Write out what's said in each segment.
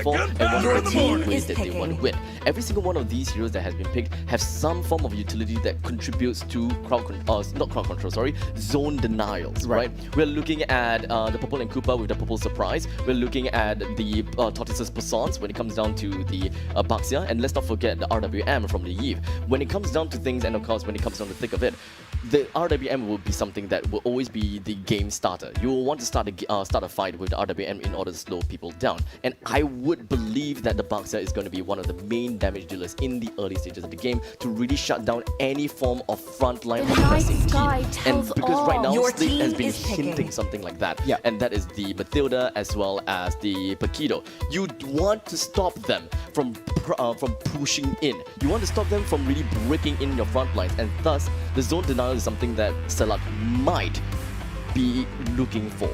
for and one Your of the team main ways is that they want to win. Every single one of these heroes that has been picked have some form of utility that contributes to zone denials, right? We're looking at the Purple and Koopa with the Purple Surprise. We're looking at the Tortoise's Persons when it comes down to the Baxia, and let's not forget the RWM from the Eve. When it comes down to things, and of course when it comes down to the thick of it, the RWM will be something that will always be the game starter. You will want to start a fight with the RWM in order to slow people down. And I would believe that the Baxia is going to be one of the main damage dealers in the early stages of the game to really shut down any form of frontline or pressing team. And because right now Slate has been hinting something like that. Yeah. And that is the Matilda as well as the Paquido. You want to stop them from pushing in. You want to stop them from really breaking in your front lines, and thus the zone denial is something that Stellark might be looking for.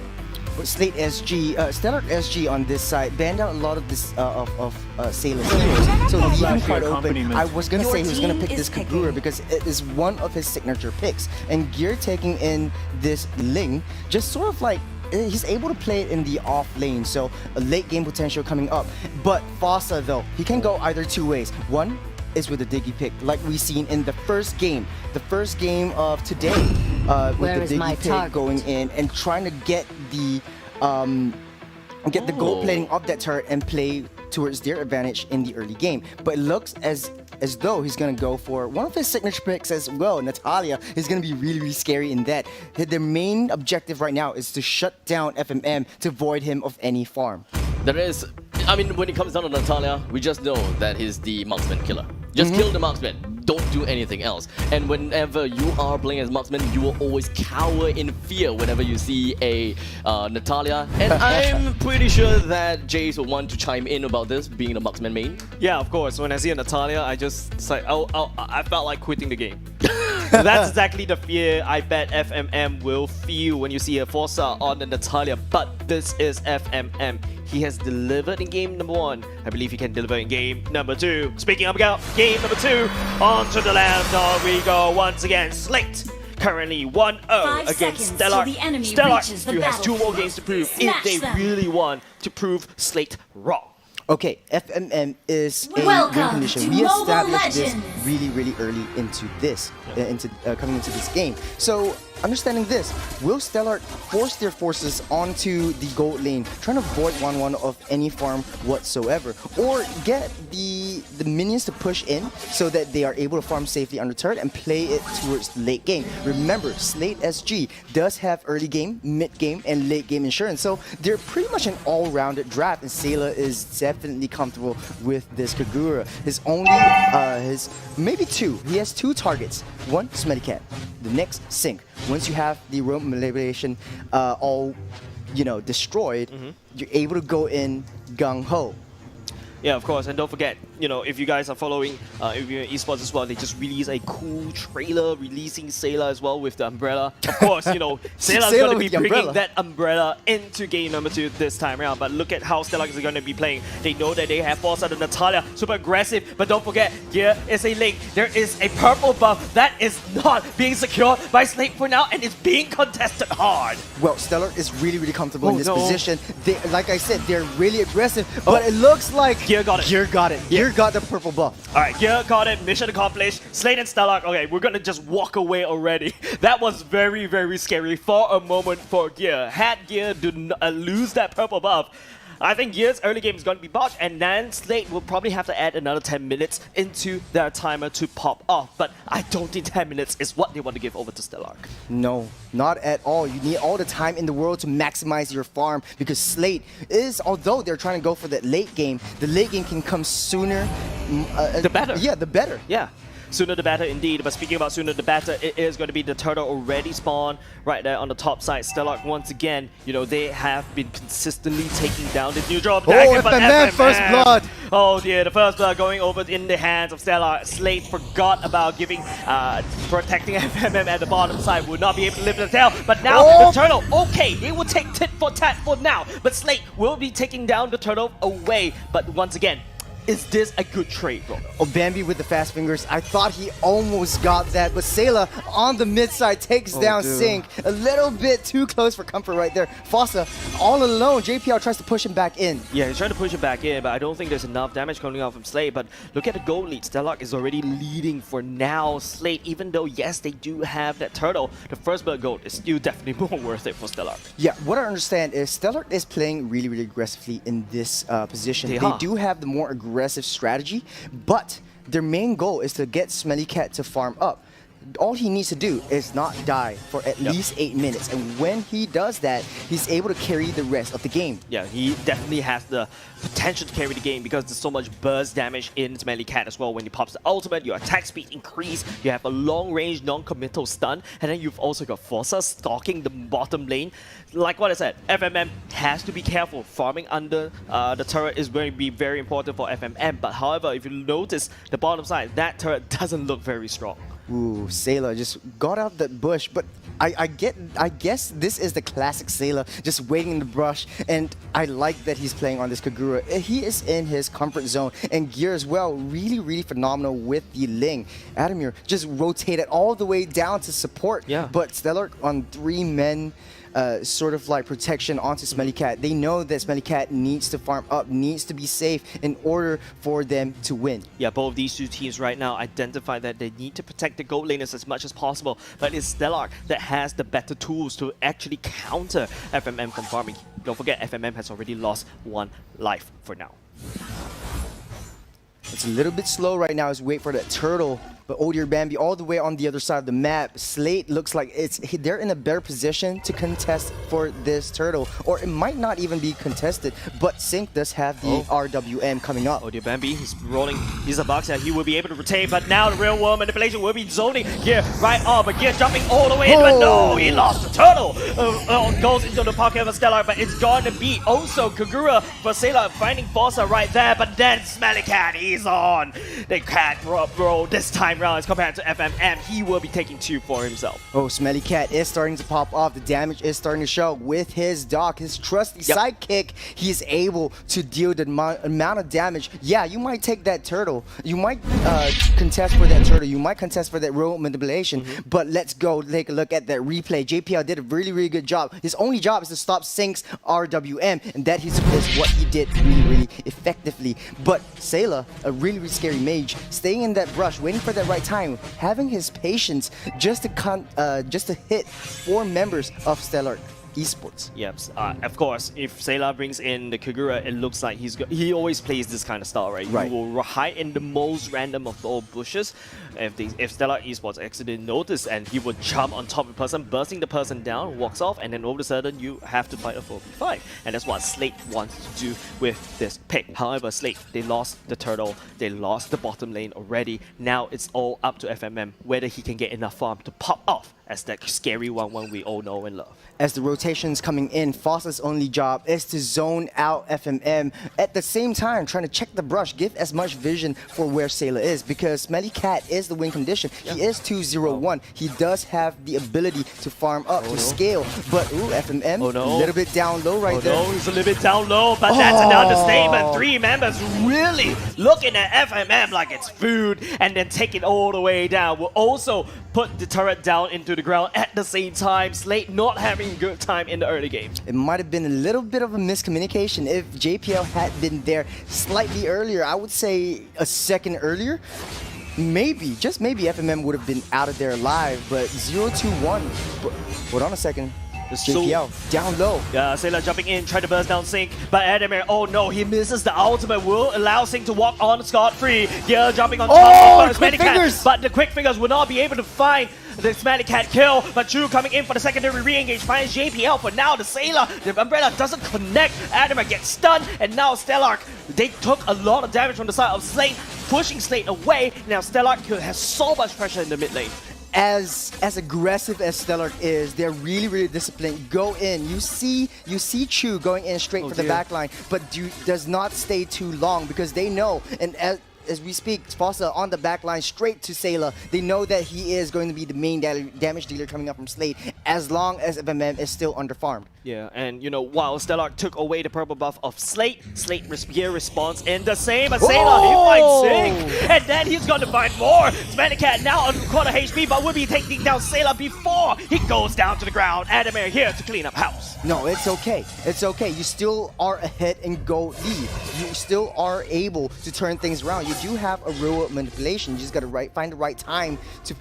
Slate SG, Stellark SG on this side banned out a lot of this of Seilah's heroes, so leaving quite open. I was gonna say he was gonna pick this Kagura because it is one of his signature picks, and Gear taking in this Ling just sort of like he's able to play it in the off lane, so a late game potential coming up. But Fossa though, he can go either two ways. One is with the Diggy pick, like we seen in the first game of today, with the Diggy pick going in and trying to get the gold plating of that turret and play towards their advantage in the early game. But it looks as though he's gonna go for one of his signature picks as well. Natalia is gonna be really scary in that. Their main objective right now is to shut down FMM to void him of any farm. There is, I mean, when it comes down to Natalia, we just know that he's the marksman killer. Just kill the marksman. Don't do anything else. And whenever you are playing as marksman, you will always cower in fear whenever you see a Natalia. And I'm pretty sure that JAYZ will want to chime in about this, being the marksman main. Yeah, of course. When I see a Natalia, I just say, I felt like quitting the game. That's exactly the fear I bet FMM will feel when you see a Fossa on the Natalia. But this is FMM. He has delivered in game number 1. I believe he can deliver in game number 2. Speaking of game number 2, on to the land we go once again. Slate currently 1-0 against Stellark. Stellark still has 2 more games to prove if they really want to prove Slate wrong. Okay, FMM is a win condition. We established this really early into this, coming into this game. So, understanding this, will Stellark force their forces onto the gold lane, trying to void 1-1 of any farm whatsoever, or get the minions to push in so that they are able to farm safely under turret and play it towards the late game? Remember, Slate SG does have early game, mid game, and late game insurance, so they're pretty much an all-rounded draft, and Seilah is definitely comfortable with this Kagura. His only, maybe 2. He has 2 targets. One, SmellyCat. The next, Sync. Once you have the roam manipulation all, destroyed, you're able to go in gung-ho. Yeah, of course, and don't forget, if you guys are following if you're in esports as well, they just released a cool trailer releasing Seilah as well with the umbrella. Of course, Seilah's going to be bringing that umbrella into game number 2 this time around. But look at how Stellark is going to be playing. They know that they have Fossa and Natalia, super aggressive, but don't forget, here is a link. There is a purple buff that is not being secured by Slate for now, and it's being contested hard. Well, Stellark is really comfortable in this position. They, like I said, they're really aggressive, but it looks like Gear got it. Gear got it. Gear got the purple buff. Alright, Gear got it. Mission accomplished. Slate and Stellark. Okay, we're gonna just walk away already. That was very scary for a moment for Gear. Had Gear lose that purple buff, I think Gear's early game is going to be botched, and then Slate will probably have to add another 10 minutes into their timer to pop off. But I don't think 10 minutes is what they want to give over to Stellark. No, not at all. You need all the time in the world to maximize your farm, because Slate is, although they're trying to go for that late game, the late game can come sooner. The better. Yeah, the better. Yeah. Sooner the better indeed. But speaking about sooner the better, it is going to be the turtle already spawned right there on the top side. Stellark, once again, they have been consistently taking down the neutral attack. Oh, FMM, first blood! Oh dear, the first blood going over in the hands of Stellark. Slate forgot about protecting FMM at the bottom side. Would not be able to lift the tail. But now the turtle, okay, they will take tit for tat for now. But Slate will be taking down the turtle away. But once again, is this a good trade, bro? OhDeerBambi with the fast fingers. I thought he almost got that, but Seilah on the mid side takes down Sync. A little bit too close for comfort right there. Fossa all alone. JPL tries to push him back in. Yeah, he's trying to push it back in, but I don't think there's enough damage coming out from Slate. But look at the goal lead. Stellark is already leading for now. Slate, even though, yes, they do have that turtle, the first blood gold is still definitely more worth it for Stellark. Yeah, what I understand is Stellark is playing really, really aggressively in this position. They do have the more aggressive strategy, but their main goal is to get SmellyCat to farm up. All he needs to do is not die for at least 8 minutes, and when he does that, he's able to carry the rest of the game. Yeah, he definitely has the potential to carry the game because there's so much burst damage in SmellyCat as well. When he pops the ultimate, your attack speed increase, you have a long-range, non-committal stun, and then you've also got Fossa stalking the bottom lane. Like what I said, FMM has to be careful. Farming under the turret is going to be very important for FMM, but however, if you notice the bottom side, that turret doesn't look very strong. Ooh, Seilah just got out that bush, but I guess this is the classic Seilah, just waiting in the brush, and I like that he's playing on this Kagura. He is in his comfort zone, and Gear as well, really, really phenomenal with the Ling. Adammir just rotated all the way down to support, but Stellark on 3 men, sort of like protection onto SmellyCat. They know that SmellyCat needs to farm up, needs to be safe in order for them to win. Yeah, both of these two teams right now identify that they need to protect the gold laners as much as possible, but it's Stellark that has the better tools to actually counter FMM from farming. Don't forget, FMM has already lost 1 life for now. It's a little bit slow right now as we wait for that turtle, but OhDeerBambi all the way on the other side of the map. Slate looks like they're in a better position to contest for this turtle, or it might not even be contested, but Sync does have the RWM coming up. OhDeerBambi, he's rolling, he's a boxer, he will be able to retain, but now the real world manipulation will be zoning Gear right off, but Gear jumping all the way in, but no, he lost the turtle! Goes into the pocket of Stellark, but it's going to be also Kagura for Seilah finding Fossa right there, but then SmellyCat, he's on! They can't roll this time round as compared to FMM, he will be taking 2 for himself. Oh, SmellyCat is starting to pop off, the damage is starting to show with his dog, his trusty sidekick. He is able to deal the amount of damage. Yeah, you might take that turtle, you might contest for that turtle, you might contest for that roll manipulation, but let's go take a look at that replay. JPL did a really, really good job. His only job is to stop Sync's RWM, and that is what he did really, really effectively. But Seilah, a really, really scary mage, staying in that brush, waiting for that right time, having his patience just to hit 4 members of Stellark Esports. Yep, of course, if Seilah brings in the Kagura, it looks like he always plays this kind of style, right? He will hide in the most random of all bushes. If Stellark Esports actually notice, and he would jump on top of the person, bursting the person down, walks off, and then all of a sudden you have to fight a 4v5. And that's what Slate wants to do with this pick. However, Slate, they lost the turtle, they lost the bottom lane already. Now it's all up to FMM whether he can get enough farm to pop off as that scary 1-1 we all know and love. As the rotations coming in, Fossa's only job is to zone out FMM. At the same time, trying to check the brush, give as much vision for where Seilah is, because SmellyCat is the win condition. He is 2-0-1. He does have the ability to farm up, to scale, but FMM, a little bit down low right there. He's a little bit down low, but that's an understatement. 3 members really looking at FMM like it's food, and then take it all the way down. Will also put the turret down into the ground at the same time. Slate not having a good time in the early game. It might have been a little bit of a miscommunication. If JPL had been there slightly earlier, I would say a second earlier, maybe, just maybe FMM would have been out of there alive, but 0-2-1. Hold on a second. JPL down low. Yeah, Seilah jumping in, trying to burst down Sync, but Adammir, oh no, he misses the ultimate, will allow Sync to walk on scot-free. Yeah, jumping on top of SmellyCat, but the quick fingers will not be able to find the SmellyCat kill, but Chu coming in for the secondary re-engage, finds JPL, but now the Seilah, the umbrella doesn't connect, Adammir gets stunned, and now Stellark, they took a lot of damage from the side of Slate, pushing Slate away. Now Stellark has so much pressure in the mid lane. As aggressive as Stellark is, they're really, really disciplined. Go in. You see Chu going in straight for the backline, but does not stay too long because they know, and as we speak, Fossa on the backline straight to Seilah. They know that he is going to be the main damage dealer coming up from Slate as long as FMM is still underfarmed. Yeah, and you know, while Stellark took away the purple buff of Slate, Slate here responds in the same as Seilah. He finds Sink, and then he's going to find more. SmellyCat now on quarter HP, but will be taking down Seilah before he goes down to the ground. Adammir here to clean up house. No, it's okay. It's okay. You still are ahead in gold lead. You still are able to turn things around. You do have a real manipulation. You just got to find the right time to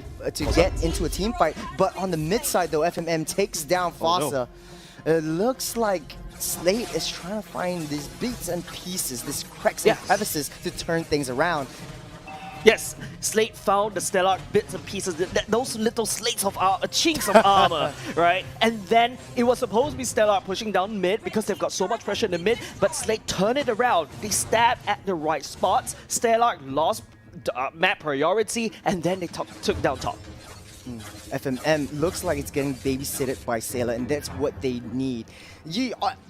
get into a team fight. But on the mid side, though, FMM takes down Fossa. no. It looks like Slate is trying to find these bits and pieces, these cracks and crevices to turn things around. Yes, Slate found the Stellark bits and pieces, those little slates of chinks of armor, right? And then it was supposed to be Stellark pushing down mid because they've got so much pressure in the mid, but Slate turned it around. They stabbed at the right spots. Stellark lost map priority, and then they took down top. FMM looks like it's getting babysitted by Seilah, and that's what they need.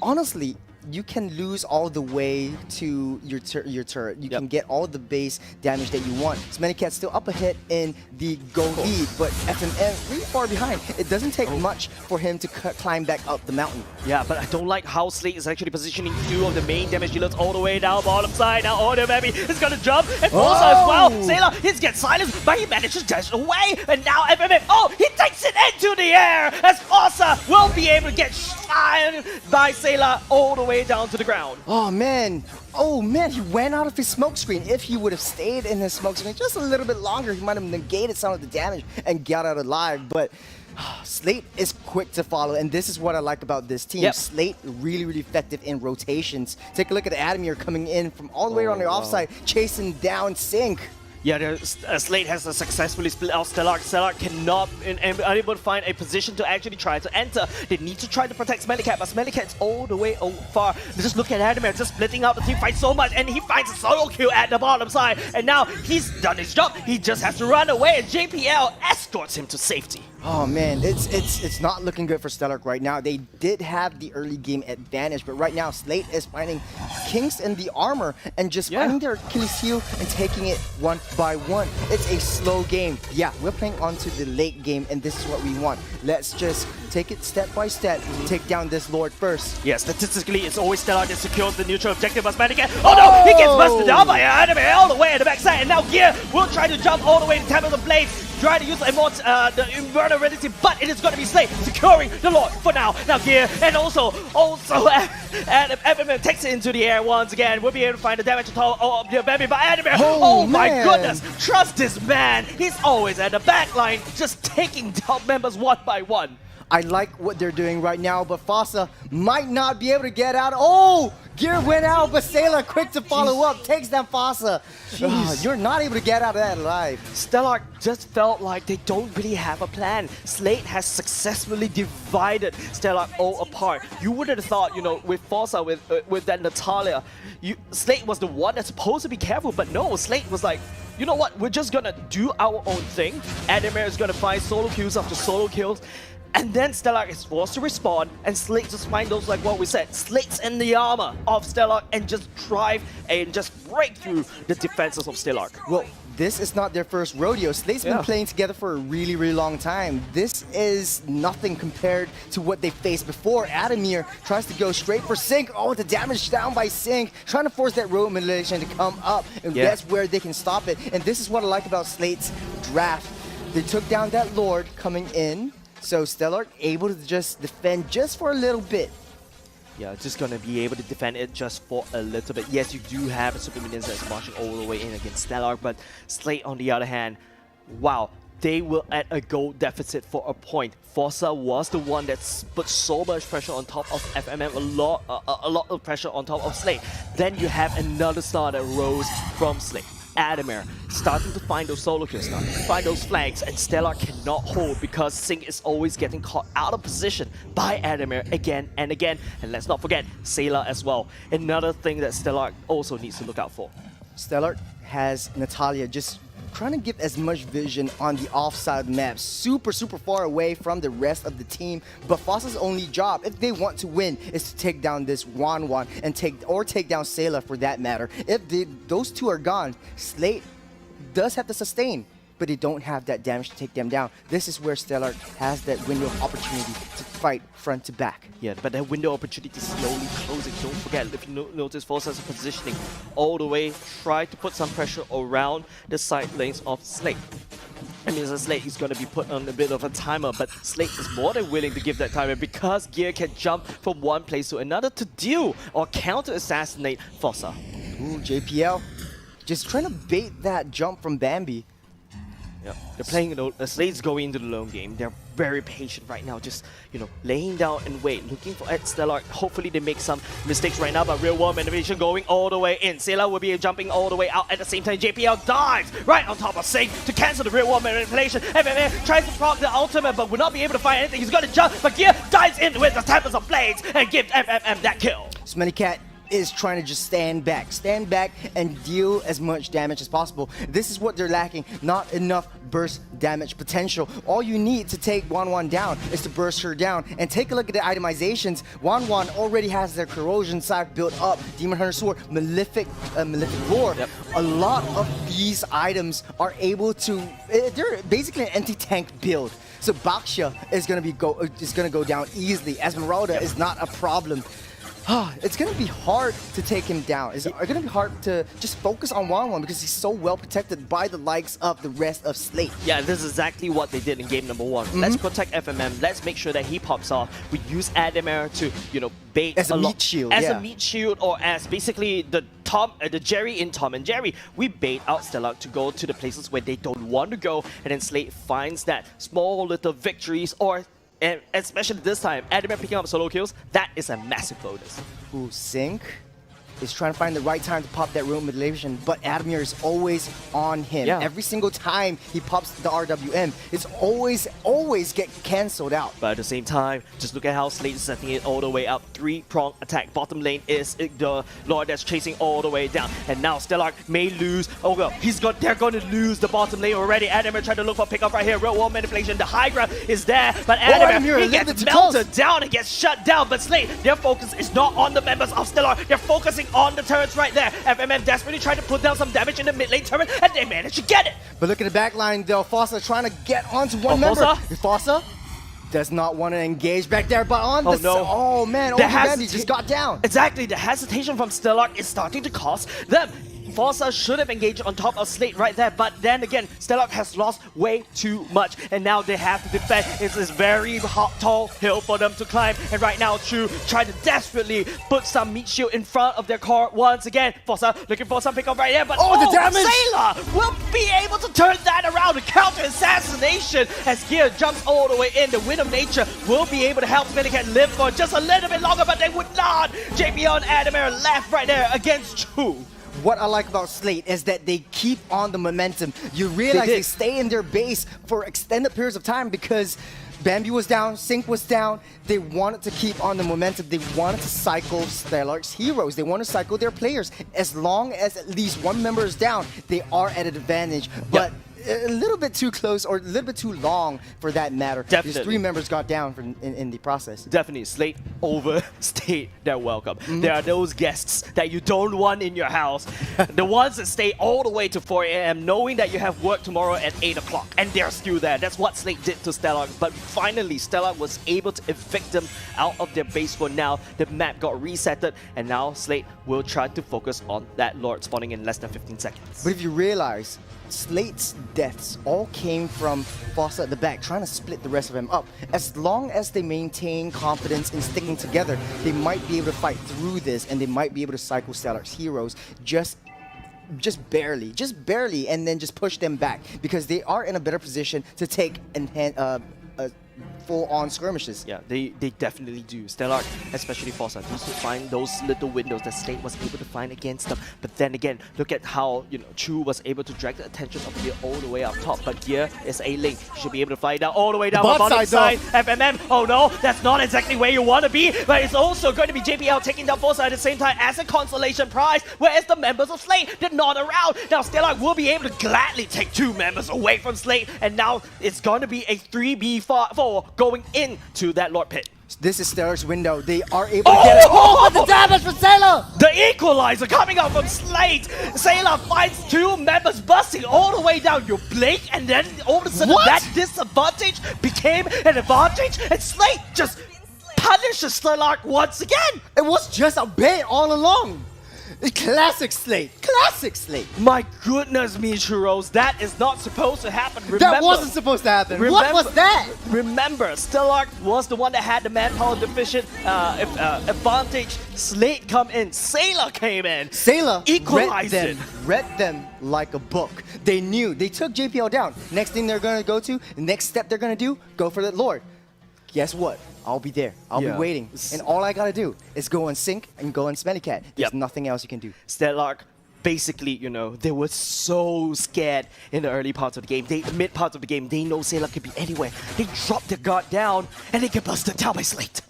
Honestly, you can lose all the way to your turret. You can get all the base damage that you want. SmellyCat's still up ahead in the gold lead, but FMM really far behind. It doesn't take much for him to climb back up the mountain. Yeah, but I don't like how Slate is actually positioning two of the main damage dealers all the way down bottom side. Now OhDeerBambi is going to jump, and Fossa as well. Seilah, he gets silenced, but he manages to dash away. And now FMM, he takes it into the air as Fossa will be able to get shot by Seilah all the way down to the ground. Oh man, he ran out of his smoke screen. If he would have stayed in his smoke screen just a little bit longer, he might have negated some of the damage and got out alive. But Slate is quick to follow, and this is what I like about this team. Slate really, really effective in rotations. Take a look at Adammir coming in from all the way around the offside, chasing down Sink. Yeah, Slate has successfully split out Stellark. Stellark cannot unable to find a position to actually try to enter. They need to try to protect SmellyCat, but SmellyCat's all the way far. Just look at Adammir just splitting out the team fight so much, and he finds a solo kill at the bottom side. And now he's done his job. He just has to run away, and JPL escorts him to safety. Oh man, it's not looking good for Stellark right now. They did have the early game advantage, but right now Slate is finding kinks in the armor and just finding their Achilles heel and taking it one by one. It's a slow game. Yeah, we're playing onto the late game, and this is what we want. Let's just take it step by step, take down this Lord first. Yeah, statistically, it's always Stellark that secures the neutral objective of SmellyCat. Oh no, he gets busted down by Adammir all the way at the backside, and now Gear will try to jump all the way to Temple of the Blades. Try to use the invulnerability, but it is going to be Slate securing the Lord for now. Now Gear, and also FMM takes it into the air once again. We'll be able to find the damage on top of OhDeerBambi by Adammir. Oh my goodness, trust this man. He's always at the back line, just taking down members one by one. I like what they're doing right now, but Fossa might not be able to get out. Oh! Gear went out, but Seilah quick to follow up, takes down Fossa. You're not able to get out of that alive. Stellark just felt like they don't really have a plan. Slate has successfully divided Stellark all apart. You would have thought, you know, with Fossa, with that Natalia, Slate was the one that's supposed to be careful, but no, Slate was like, you know what, we're just gonna do our own thing. Adammir is gonna find solo kills after solo kills. And then Stellark is forced to respond, and Slate just find those, like what we said, Slate's in the armor of Stellark and just drive and just break through the defenses of Stellark. Well, this is not their first rodeo. Slate's been playing together for a really, really long time. This is nothing compared to what they faced before. Adammir tries to go straight for Sink. Oh, the damage down by Sink, trying to force that road manipulation to come up, and that's where they can stop it. And this is what I like about Slate's draft. They took down that Lord coming in. So Stellark able to just defend just for a little bit. Yeah, just gonna be able to defend it just for a little bit. Yes, you do have a Super Minions that's marching all the way in against Stellark, but Slate on the other hand, wow, they were at a goal deficit for a point. Fossa was the one that put so much pressure on top of FMM, a lot of pressure on top of Slate. Then you have another star that rose from Slate. Adammir starting to find those solo kills, starting to find those flanks, and Stellark cannot hold because Sink is always getting caught out of position by Adammir again and again. And let's not forget Seilah as well. Another thing that Stellark also needs to look out for. Stellark has Natalia just trying to give as much vision on the offside map, super far away from the rest of the team. But Fossa's only job, if they want to win, is to take down this Wan and take down Seilah for that matter. If those two are gone, Slate does have to sustain, but they don't have that damage to take them down. This is where Stellark has that window of opportunity to fight front to back. Yeah, but that window opportunity is slowly closing. Don't forget, if you notice, Fossa's positioning all the way, try to put some pressure around the side lanes of Slate. I mean, Slate is going to be put on a bit of a timer, but Slate is more than willing to give that timer because Gear can jump from one place to another to deal or counter-assassinate Fossa. Ooh, JPL. Just trying to bait that jump from Bambi. Yeah, they're playing, Slate's going into the lone game. They're very patient right now, just, laying down and wait, looking for Stellark. Hopefully they make some mistakes right now, but real world manipulation going all the way in. Seilah will be jumping all the way out at the same time. JPL dives right on top of Sing to cancel the real world manipulation. FMM tries to proc the ultimate, but will not be able to find anything. He's going to jump, but Gear dives in with the Tempest of Blades and gives FMM that kill. SmellyCat is trying to just stand back and deal as much damage as possible. This is what they're lacking, not enough burst damage potential. All you need to take Wanwan down is to burst her down. And take a look at the itemizations. Wanwan already has their corrosion side built up. Demon Hunter Sword, Malefic Roar. Yep. A lot of these items are able to, they're basically an anti-tank build. So Baxia is gonna go down easily. Esmeralda is not a problem. It's going to be hard to take him down. It's going to be hard to just focus on Wanwan because he's so well protected by the likes of the rest of Slate. Yeah, this is exactly what they did in game number 1. Let's protect FMM. Let's make sure that he pops off. We use Adammir to, bait as a meat shield. As a meat shield, or as basically the Jerry in Tom and Jerry. We bait out Stellark to go to the places where they don't want to go, and then Slate finds that small little victories, or and especially this time, Adammir picking up solo kills, that is a massive bonus. Ooh, Sync is trying to find the right time to pop that room manipulation, but Adammir is always on him. Yeah. Every single time he pops the RWM, it's always get cancelled out. But at the same time, just look at how Slate is setting it all the way up. 3-prong attack. Bottom lane is the Lord that's chasing all the way down. And now Stellark may lose. Oh well, they're going to lose the bottom lane already. Adammir trying to look for pickup right here. Real world manipulation. The high ground is there, but Adammir, he gets melted down and gets shut down. But Slate, their focus is not on the members of Stellark. They're focusing on the turrets right there. FMM desperately trying to put down some damage in the mid lane turret, and they managed to get it. But look at the back line though. Fossa trying to get onto one member. Fossa does not want to engage back there, but on the... Oh man, OhDeerBambi just got down. Exactly, the hesitation from Stellark is starting to cost them. Fossa should have engaged on top of Slate right there, but then again, Stellark has lost way too much, and now they have to defend. It's this very tall hill for them to climb, and right now, Chu trying to desperately put some meat shield in front of their core once again. Fossa looking for some pickup right here, but the damage! Seilah will be able to turn that around, a counter-assassination as Gear jumps all the way in. The Wind of Nature will be able to help SmellyCat live for just a little bit longer, but they would not. JPL and Adammir left right there against Chu. What I like about Slate is that they keep on the momentum. You realize they stay in their base for extended periods of time because Bambi was down, Sync was down. They wanted to keep on the momentum. They wanted to cycle Stellark's heroes. They want to cycle their players. As long as at least one member is down, they are at an advantage. But a little bit too close or a little bit too long for that matter. Definitely. These 3 members got down in the process. Definitely, Slate overstayed their welcome. There are those guests that you don't want in your house. The ones that stay all the way to 4 AM knowing that you have work tomorrow at 8 o'clock. And they're still there. That's what Slate did to Stellark. But finally, Stellark was able to evict them out of their base for now. The map got resetted. And now Slate will try to focus on that Lord spawning in less than 15 seconds. But if you realize, Slate's deaths all came from Fossa at the back, trying to split the rest of them up. As long as they maintain confidence in sticking together, they might be able to fight through this, and they might be able to cycle Stellark's heroes just barely, and then just push them back because they are in a better position to take full-on skirmishes. Yeah, they definitely do. Stellark, especially Fossa, needs to find those little windows that Slate was able to find against them. But then again, look at how Chu was able to drag the attention of Gear all the way up top. But Gear is a link. He should be able to fly down all the way down the bottom side. FMM, oh no, that's not exactly where you want to be. But it's also going to be JPL taking down Fossa at the same time as a consolation prize. Whereas the members of Slate, they're not around. Now Stellark will be able to gladly take 2 members away from Slate. And now it's going to be a 3v4 going into that Lord pit. This is Stellark's window. They are able to get it. Oh, but the damage from Seilah! The equalizer coming out from Slate. Seilah finds 2 members busting all the way down. You blink, and then all of a sudden that disadvantage became an advantage, and Slate just punishes Stellark once again. It was just a bait all along. Classic Slate. Classic Slate. My goodness me, CHURROS. That is not supposed to happen. Remember, That wasn't supposed to happen. What was that? Remember, Stellark was the one that had the manpower deficient advantage. Slate come in. Seilah came in. Seilah equalized it. Read them like a book. They knew. They took JPL down. Next thing they're going to go to, the next step they're going to do, go for the Lord. Guess what? I'll be there. I'll be waiting. And all I gotta do is go and sync and go and SmellyCat. There's nothing else you can do. Stellark, basically, you know, they were so scared in the early parts of the game. The mid parts of the game, they know Seilah could be anywhere. They dropped their guard down and they get busted down by Slate.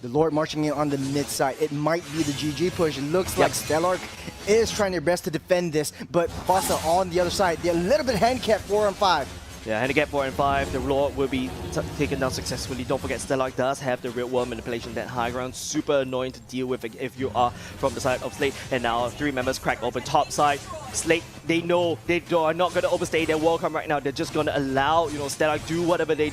The Lord marching in on the mid side. It might be the GG push. It looks like Stellark is trying their best to defend this, but Fossa on the other side, they're a little bit handicapped 4 on 5. Yeah, handicap 4 and 5. The Lord will be taken down successfully. Don't forget, Stellark does have the real world manipulation, that high ground. Super annoying to deal with if you are from the side of Slate. And now 3 members crack open top side. Slate, they know they are not going to overstay their welcome right now. They're just going to allow, you know, Stellark do whatever they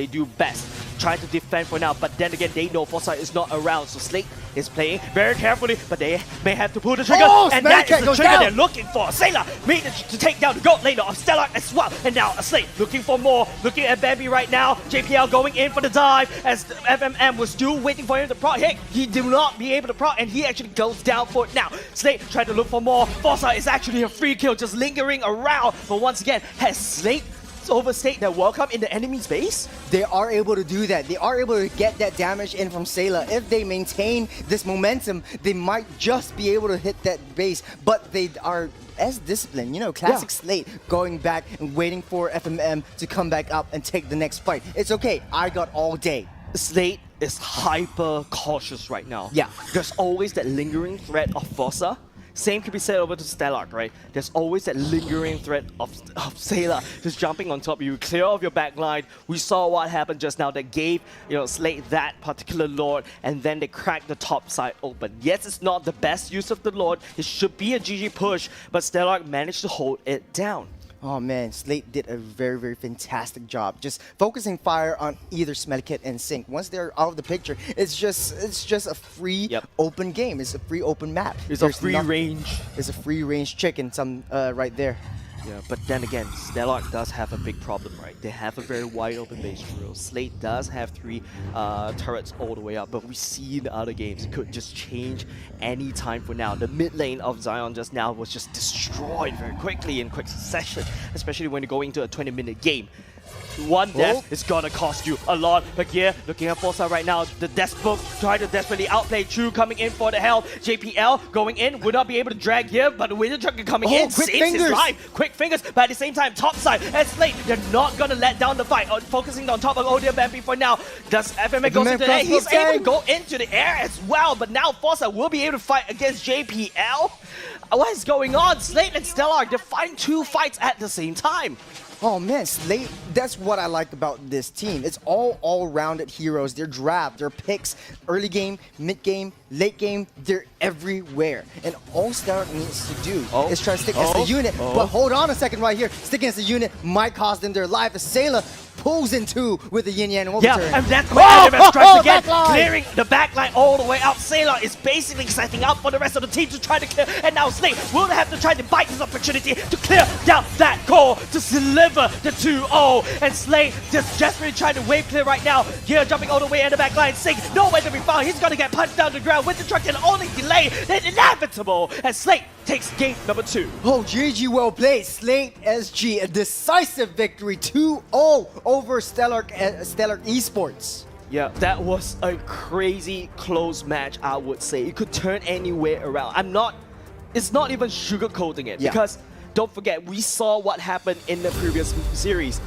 do best. Try to defend for now, but then again, they know Fossa is not around, so Slate is playing very carefully, but they may have to pull the trigger, and that is the trigger they're looking for. Seilah made it to take down the gold laner of Stellark as well, and now Slate looking for more, looking at Bambi right now. JPL going in for the dive, as FMM was still waiting for him to proc. Hey, he did not be able to proc, and he actually goes down for it now. Slate trying to look for more. Fossa is actually a free kill, just lingering around, but once again, has Slate overstayed their welcome in the enemy's base? They are able to do that. They are able to get that damage in from Seilah. If they maintain this momentum, they might just be able to hit that base, but they are as disciplined. You know, classic Slate going back and waiting for FMM to come back up and take the next fight. It's okay. I got all day. Slate is hyper cautious right now. Yeah. There's always that lingering threat of Fossa. Same can be said over to Stellark, right? There's always that lingering threat of Seilah just jumping on top of you, clear off your backline. We saw what happened just now that gave, you know, Slate that particular Lord, and then they cracked the top side open. Yes, it's not the best use of the Lord. It should be a GG push, but Stellark managed to hold it down. Oh man, Slate did a very, very fantastic job. Just focusing fire on either SmellyCat and Sync. Once they're out of the picture, it's just a free open game. It's a free open map. It's a free range. It's a free range chicken. Some right there. Yeah, but then again, Stellark does have a big problem, right? They have a very wide open base drill. Slate does have 3 turrets all the way up, but we see in the other games it could just change any time for now. The mid lane of Zion just now was just destroyed very quickly in quick succession, especially when you go into a 20-minute game. One death is gonna cost you a lot. But here, looking at Fossa right now, the Death Book trying to desperately outplay Chu coming in for the help. JPL going in, would not be able to drag here, but the Winter Trucker coming in, quick saves fingers. his life. Quick fingers, but at the same time, top side, and Slate, they're not gonna let down the fight. Focusing on top of OhDeerBambi for now. Does FMA goes into the air? He's able to go into the air as well, but now Fossa will be able to fight against JPL. What is going on? Slate and Stellark, they're fighting 2 fights at the same time. Oh man, Slate, that's what I like about this team. It's all-rounded heroes. They're draft, they're picks, early game, mid game, late game, they're everywhere. And all Stellark needs to do is try to stick as a unit. But hold on a second right here. Sticking as a unit might cost them their life. As Seilah pulls in 2 with the yin-yang overturn. Yeah, and that's where Adammir strikes again, clearing the backline all the way out. Seilah is basically setting up for the rest of the team to try to clear, and now Slate will have to try to bite this opportunity to clear down that core to deliver the 2-0. And Slate just desperately trying to wave clear right now. Here, jumping all the way in the backline. Sync, nowhere to be found. He's gonna get punched down to the ground with the truck and only delay. It's inevitable, and Slate takes game number 2. Oh, GG, well played. Slate SG, a decisive victory, 2-0 over Stellark Esports. Yeah, that was a crazy close match, I would say. It could turn anywhere around. It's not even sugarcoating it, because don't forget, we saw what happened in the previous series.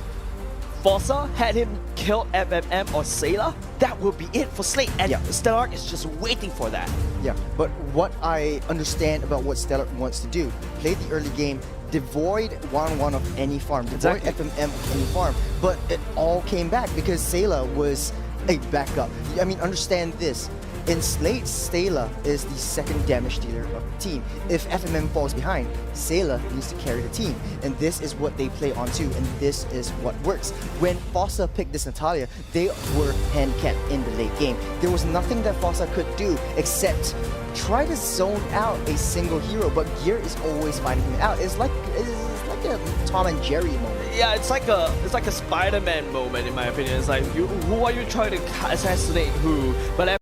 Fossa had him kill FMM or Seilah, that would be it for Slate, and Stellark is just waiting for that. Yeah, but what I understand about what Stellark wants to do, play the early game, devoid 1-1 of any farm, devoid FMM of any farm, but it all came back because Seilah was a backup. I mean, understand this. In Slate, Seilah is the second damage dealer of the team. If FMM falls behind, Seilah needs to carry the team. And this is what they play on too, and this is what works. When Fossa picked this Natalia, they were handicapped in the late game. There was nothing that Fossa could do except try to zone out a single hero, but Gear is always finding him out. It's like a Tom and Jerry moment. Yeah, it's like a Spider-Man moment in my opinion. It's like, who are you trying to assassinate who? But